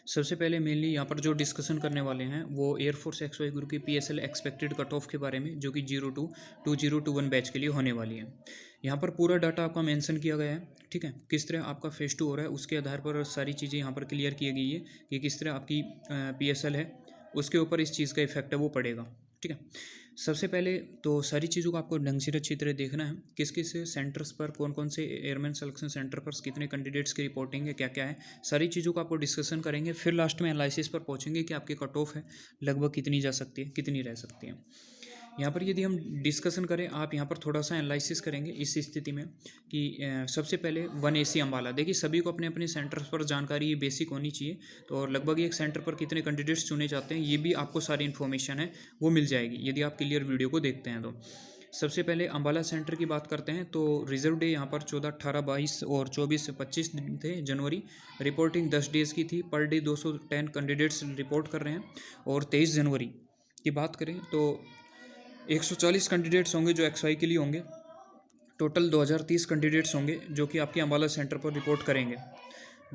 सबसे पहले मेनली यहाँ पर जो डिस्कशन करने वाले हैं वो एयरफोर्स एक्स वाई ग्रुप की PSL एक्सपेक्टेड कट ऑफ के बारे में, जो कि 02 2021 बैच के लिए होने वाली है। यहाँ पर पूरा डाटा आपका मेंशन किया गया है, ठीक है। किस तरह आपका फेज 2 हो रहा है उसके आधार पर सारी चीज़ें यहाँ पर क्लियर की गई है कि किस तरह आपकी PSL है, उसके ऊपर इस चीज़ का इफेक्ट है वो पड़ेगा, ठीक है। सबसे पहले तो सारी चीज़ों को आपको ढंग से अच्छी तरह देखना है, किस किस सेंटर्स पर कौन कौन से एयरमैन सिलेक्शन सेंटर पर कितने कैंडिडेट्स की रिपोर्टिंग है, क्या क्या है, सारी चीज़ों को आपको डिस्कशन करेंगे। फिर लास्ट में एनालिसिस पर पहुंचेंगे कि आपकी कट ऑफ है लगभग कितनी जा सकती है, कितनी रह सकती है। यहाँ पर यदि हम डिस्कशन करें, आप यहाँ पर थोड़ा सा एनालिसिस करेंगे इस स्थिति में कि सबसे पहले 1AC अम्बाला, देखिए सभी को अपने अपने सेंटर्स पर जानकारी ये बेसिक होनी चाहिए। तो और लगभग एक सेंटर पर कितने कैंडिडेट्स चुने जाते हैं ये भी आपको सारी इन्फॉर्मेशन है वो मिल जाएगी यदि आप क्लियर वीडियो को देखते हैं तो। सबसे पहले अम्बाला सेंटर की बात करते हैं तो रिजर्व डे यहाँ पर 14, 18, 22 और 24 से 25 दिन थे जनवरी। रिपोर्टिंग 10 डेज़ की थी, पर डे 210 कैंडिडेट्स रिपोर्ट कर रहे हैं। और 23 जनवरी की बात करें तो 140 कैंडिडेट्स होंगे जो XY के लिए होंगे। टोटल 2030 कैंडिडेट्स होंगे जो कि आपके अम्बाला सेंटर पर रिपोर्ट करेंगे।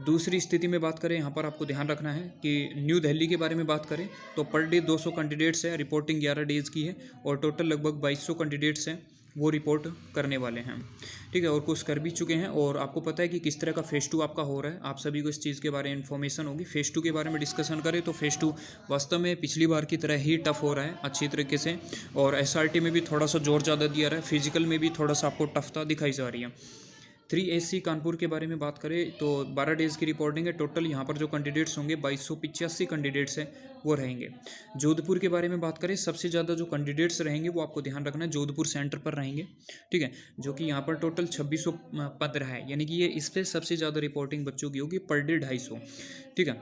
दूसरी स्थिति में बात करें, यहाँ पर आपको ध्यान रखना है कि न्यू दिल्ली के बारे में बात करें तो पर डे 200 कैंडिडेट्स है, रिपोर्टिंग 11 डेज़ की है और टोटल लगभग 2200 कैंडिडेट्स हैं वो रिपोर्ट करने वाले हैं, ठीक है। और कुछ कर भी चुके हैं। और आपको पता है कि किस तरह का फेज़ 2 आपका हो रहा है, आप सभी को इस चीज़ के बारे में इन्फॉर्मेशन होगी। फेज़ 2 के बारे में डिस्कशन करें तो फेज़ 2 वास्तव में पिछली बार की तरह ही टफ हो रहा है अच्छी तरीके से। और SRT में भी थोड़ा सा जोर ज़्यादा दिया रहा है, फिजिकल में भी थोड़ा सा आपको टफता दिखाई जा रही है। 3AC कानपुर के बारे में बात करें तो 12 डेज़ की रिपोर्टिंग है। टोटल यहाँ पर जो कैंडिडेट्स होंगे 2285 कैंडिडेट्स हैं वो रहेंगे। जोधपुर के बारे में बात करें, सबसे ज़्यादा जो कैंडिडेट्स रहेंगे वो आपको ध्यान रखना है जोधपुर सेंटर पर रहेंगे, ठीक है, जो कि यहाँ पर टोटल 2600 पद रहा है, यानी कि ये इस पर सबसे ज़्यादा रिपोर्टिंग बच्चों की होगी पर डे 250, ठीक है।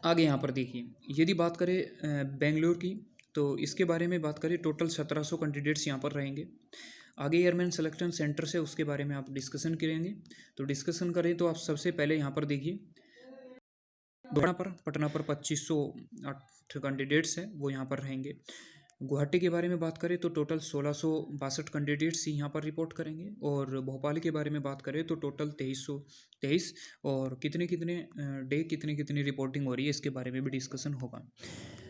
आगे यहाँ पर देखिए यदि बात करें बेंगलोर की तो इसके बारे में बात करें टोटल 1700 कैंडिडेट्स यहाँ पर रहेंगे। आगे एयरमैन सिलेक्शन सेंटर से उसके बारे में आप डिस्कशन करेंगे। तो डिस्कशन करें तो आप सबसे पहले यहाँ पर देखिए पटना पर 2508 कैंडिडेट्स हैं वो यहाँ पर रहेंगे। गुवाहाटी के बारे में बात करें तो टोटल 1662 कैंडिडेट्स यहाँ पर रिपोर्ट करेंगे। और भोपाल के बारे में बात करें तो टोटल 2323 और कितने कितने डे कितनी कितनी रिपोर्टिंग हो रही है इसके बारे में भी डिस्कशन होगा।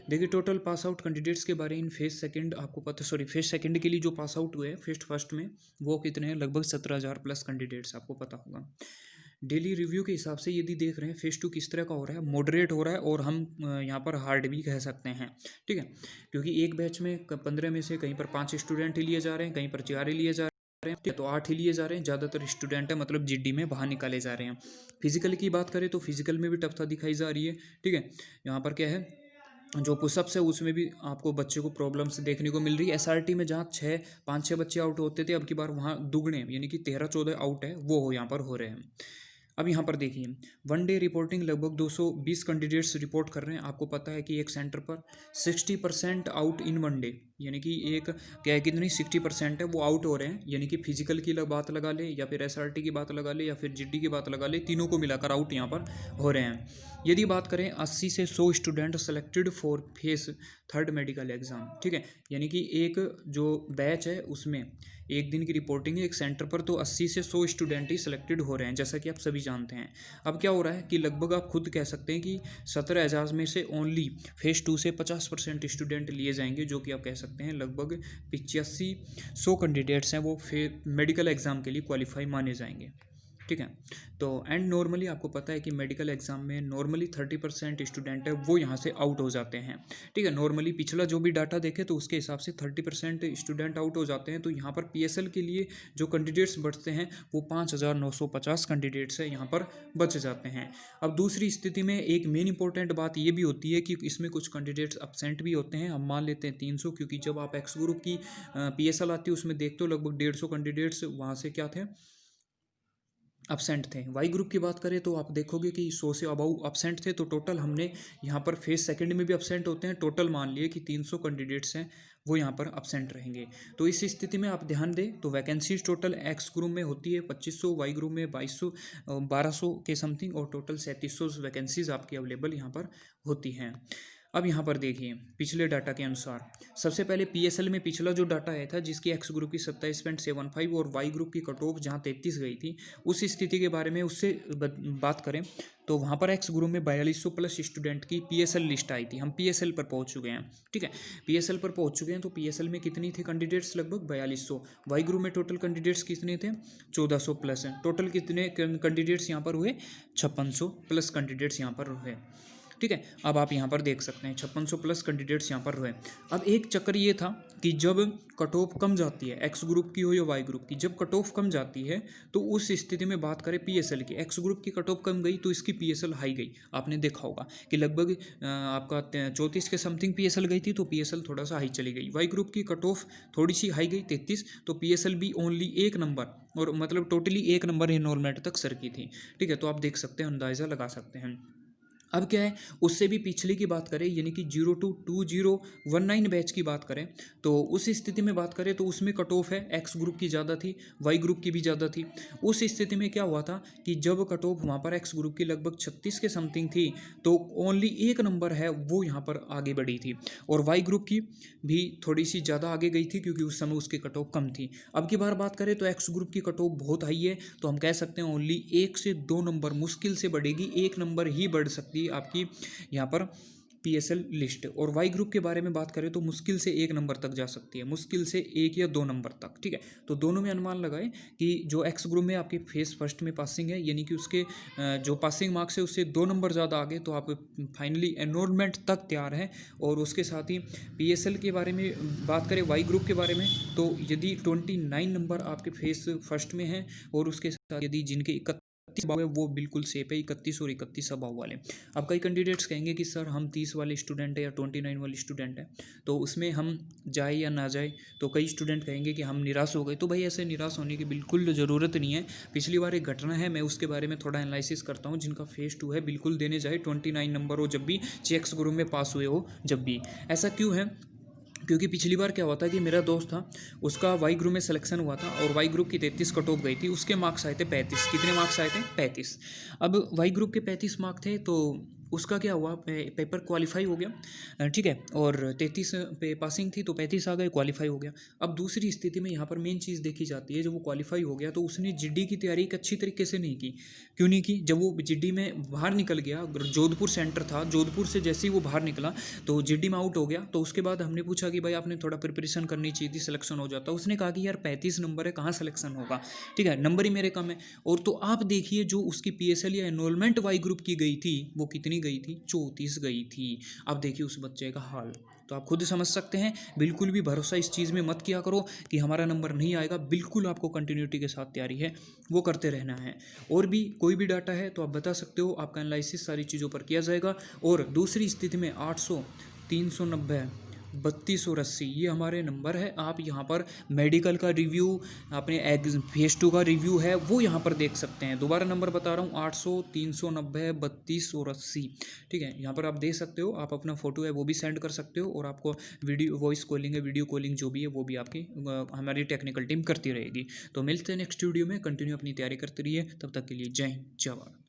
देखिए टोटल पास आउट कैंडिडेट्स के बारे में फेज सेकंड आपको पता, फेज सेकंड के लिए जो पास आउट हुए फेज फर्स्ट में वो कितने हैं, लगभग 17,000 प्लस कैंडिडेट्स आपको पता होगा। डेली रिव्यू के हिसाब से यदि देख रहे हैं फेज 2 किस तरह का हो रहा है, मॉडरेट हो रहा है और हम यहाँ पर हार्ड भी कह सकते हैं, ठीक है। क्योंकि एक बैच में 15 में से कहीं पर 5 स्टूडेंट ही लिए जा रहे हैं, कहीं पर 4 ही लिए जा रहे हैं, तो 8 ही लिए जा रहे हैं। ज़्यादातर स्टूडेंट है मतलब GD में बाहर निकाले जा रहे हैं। फिजिकल की बात करें तो फिजिकल में भी टफता दिखाई जा रही है, ठीक है। यहाँ पर क्या है, जो पुशअप्स है उसमें भी आपको बच्चे को प्रॉब्लम्स देखने को मिल रही है। SRT में जहाँ 5-6 बच्चे आउट होते थे, अब की बार वहाँ दुगने यानी कि 13-14 आउट है वो यहाँ पर हो रहे हैं। अब यहाँ पर देखिए 1 डे रिपोर्टिंग लगभग 220 कैंडिडेट्स रिपोर्ट कर रहे हैं। आपको पता है कि एक सेंटर पर 60% आउट इन 1 डे, यानी कि एक क्या है कितनी 60% है वो आउट हो रहे हैं। यानी कि फिजिकल की बात लगा ले या फिर SRT की बात लगा ले या फिर GD की बात लगा ले, तीनों को मिलाकर आउट यहाँ पर हो रहे हैं। यदि बात करें 80 से 100 student selected for face 3 medical exam, ठीक है, यानी कि एक जो बैच है उसमें एक दिन की रिपोर्टिंग है एक सेंटर पर, तो 80 से 100 स्टूडेंट ही सिलेक्टेड हो रहे हैं जैसा कि आप सभी जानते हैं। अब क्या हो रहा है कि लगभग आप खुद कह सकते हैं कि 17,000 में से ओनली फेज 2 से 50% स्टूडेंट लिए जाएंगे, जो कि आप कह सकते हैं लगभग 85-100 कैंडिडेट्स हैं वो मेडिकल एग्ज़ाम के लिए क्वालिफाई माने जाएंगे, ठीक है। तो एंड नॉर्मली आपको पता है कि मेडिकल एग्जाम में नॉर्मली 30% स्टूडेंट है वो यहाँ से आउट हो जाते हैं, ठीक है। नॉर्मली पिछला जो भी डाटा देखे तो उसके हिसाब से 30% स्टूडेंट आउट हो जाते हैं। तो यहाँ पर PSL के लिए जो कैंडिडेट्स बचते हैं वो 5,950 कैंडिडेट्स है यहाँ पर बच जाते हैं। अब दूसरी स्थिति में एक मेन इंपॉर्टेंट बात ये भी होती है कि इसमें कुछ कैंडिडेट्स अपसेंट भी होते हैं। हम मान लेते हैं 300, क्योंकि जब आप एक्स ग्रुप की PSL आती है उसमें देखते हो लगभग 150 कैंडिडेट्स वहाँ से क्या थे, अपसेंट थे। वाई ग्रुप की बात करें तो आप देखोगे कि 100 से अबाउ अपसेंट थे। तो टोटल हमने यहाँ पर फेज सेकंड में भी अपसेंट होते हैं, टोटल मान लिए कि 300 कैंडिडेट्स हैं वो यहाँ पर अपसेंट रहेंगे। तो इस स्थिति में आप ध्यान दें तो वैकेंसीज टोटल एक्स ग्रुप में होती है 2500, वाई ग्रुप में 1200 के समथिंग, और टोटल 3700 वैकेंसीज आपकी अवेलेबल यहाँ पर होती हैं। अब यहाँ पर देखिए पिछले डाटा के अनुसार सबसे पहले पीएसएल में पिछला जो डाटा आया था जिसकी एक्स ग्रुप की 27.75 और वाई ग्रुप की कट ऑफ जहाँ 33 गई थी, उस स्थिति के बारे में उससे बात करें तो वहाँ पर एक्स ग्रुप में 4200 प्लस स्टूडेंट की पीएसएल लिस्ट आई थी। हम पीएसएल पर पहुँच चुके हैं, ठीक है, पीएसएल पर पहुँच चुके हैं। तो पीएसएल में कितनी थी कैंडिडेट्स? लगभग 4200। वाई ग्रुप में टोटल कैंडिडेट्स कितने थे? 1400 प्लस हैं। टोटल कितने कैंडिडेट्स यहाँ पर हुए? 5600 प्लस कैंडिडेट्स यहाँ पर हुए, ठीक है। अब आप यहाँ पर देख सकते हैं 5600 प्लस कैंडिडेट्स यहाँ पर हुए। अब एक चक्कर ये था कि जब कट ऑफ कम जाती है, एक्स ग्रुप की हो या वाई ग्रुप की, जब कट ऑफ कम जाती है तो उस स्थिति में बात करें पीएसएल की, एक्स ग्रुप की कट ऑफ कम गई तो इसकी पीएसएल हाई गई। आपने देखा होगा कि लगभग आपका 34 के समथिंग पीएसएल गई थी, तो पीएसएल थोड़ा सा हाई चली गई। वाई ग्रुप की कट ऑफ थोड़ी सी हाई गई 33, तो पीएसएल भी ओनली एक नंबर, और मतलब टोटली एक नंबर एनरोलमेंट तक सर की थी, ठीक है। तो आप देख सकते हैं, अंदाज़ा लगा सकते हैं। अब क्या है, उससे भी पिछले की बात करें यानी कि 02-2019 बैच की बात करें तो उस स्थिति में बात करें तो उसमें कट ऑफ है एक्स ग्रुप की ज़्यादा थी, वाई ग्रुप की भी ज़्यादा थी। उस स्थिति में क्या हुआ था कि जब कट ऑफ वहाँ पर एक्स ग्रुप की लगभग 36 के समथिंग थी तो ओनली एक नंबर है वो यहाँ पर आगे बढ़ी थी, और वाई ग्रुप की भी थोड़ी सी ज़्यादा आगे गई थी क्योंकि उस समय उसकी कट ऑफ कम थी। अब की बार बात करें तो एक्स ग्रुप की कट ऑफ बहुत हाई है, तो हम कह सकते हैं ओनली 1 से 2 नंबर मुश्किल से बढ़ेगी, 1 नंबर ही बढ़ सकती है आपकी यहाँ पर पीएसएल लिस्ट। और वाई ग्रुप के बारे में बात करें तो मुश्किल से 1 नंबर तक जा सकती है, मुश्किल से 1 या 2 नंबर तक, ठीक है। तो दोनों में अनुमान लगाए कि जो एक्स ग्रुप में आपकी फेस फर्स्ट में पासिंग है यानी कि उसके जो पासिंग मार्क्स है उससे 2 नंबर ज़्यादा आगे, तो आप फाइनली एनरोलमेंट तक तैयार हैं। और उसके साथ ही पीएसएल के बारे में बात करें वाई ग्रुप के बारे में, तो यदि 29 नंबर आपके फेस फर्स्ट में हैं और उसके साथ यदि जिनके 31 अभाव है वो बिल्कुल सेफ है, 31 और 31 अभाव वाले। अब कई कैंडिडेट्स कहेंगे कि सर हम 30 वाले स्टूडेंट है या 29 वाले स्टूडेंट है, तो उसमें हम जाए या ना जाए। तो कई स्टूडेंट कहेंगे कि हम निराश हो गए, तो भाई ऐसे निराश होने की बिल्कुल ज़रूरत नहीं है। पिछली बार एक घटना है, मैं उसके बारे में थोड़ा एनालिसिस करता हूँ। जिनका फेस 2 है बिल्कुल देने जाए, 29 नंबर हो जब भी, एक्स ग्रुप में पास हुए हो जब भी। ऐसा क्यों है? क्योंकि पिछली बार क्या हुआ था कि मेरा दोस्त था, उसका वाई ग्रुप में सिलेक्शन हुआ था और वाई ग्रुप की 33 कट ऑफ गई थी, उसके मार्क्स आए थे 35। कितने मार्क्स आए थे? 35। अब वाई ग्रुप के 35 मार्क्स थे तो उसका क्या हुआ, पेपर क्वालिफाई हो गया, ठीक है, और 33 पे पासिंग थी तो 35 आ गए, क्वालिफाई हो गया। अब दूसरी स्थिति में यहाँ पर मेन चीज़ देखी जाती है, जब वो क्वालिफाई हो गया तो उसने जीडी की तैयारी एक अच्छी तरीके से नहीं की। क्यों नहीं की? जब वो जीडी में बाहर निकल गया, जोधपुर सेंटर था, जोधपुर से जैसे ही वो बाहर निकला तो जीडी में आउट हो गया। तो उसके बाद हमने पूछा कि भाई आपने थोड़ा प्रिपरेशन करनी चाहिए थी, सिलेक्शन हो जाता। उसने कहा कि यार 35 नंबर है, कहाँ सिलेक्शन होगा, ठीक है, नंबर ही मेरे कम है। और तो आप देखिए जो उसकी पीएसएल या एनरोलमेंट वाई ग्रुप की गई थी वो कितनी गई थी? 34 गई थी। अब देखिए उस बच्चे का हाल, तो आप खुद समझ सकते हैं। बिल्कुल भी भरोसा इस चीज़ में मत किया करो कि हमारा नंबर नहीं आएगा। बिल्कुल आपको कंटिन्यूटी के साथ तैयारी है वो करते रहना है। और भी कोई भी डाटा है तो आप बता सकते हो, आपका एनालिसिस सारी चीज़ों पर किया जाएगा। और दूसरी स्थिति में 800, 390, 32 और 80 ये हमारे नंबर है। आप यहाँ पर मेडिकल का रिव्यू, अपने फेस 2 का रिव्यू है वो यहाँ पर देख सकते हैं। दोबारा नंबर बता रहा हूँ, 800, 390, 32 और 80, ठीक है। यहाँ पर आप देख सकते हो, आप अपना फोटो है वो भी सेंड कर सकते हो, और आपको वीडियो वॉइस कॉलिंग है, वीडियो कॉलिंग जो भी है वो भी आपकी हमारी टेक्निकल टीम करती रहेगी। तो मिलते हैं नेक्स्ट वीडियो में, कंटिन्यू अपनी तैयारी करते रहिए। तब तक के लिए जय हिंद, जय भारत।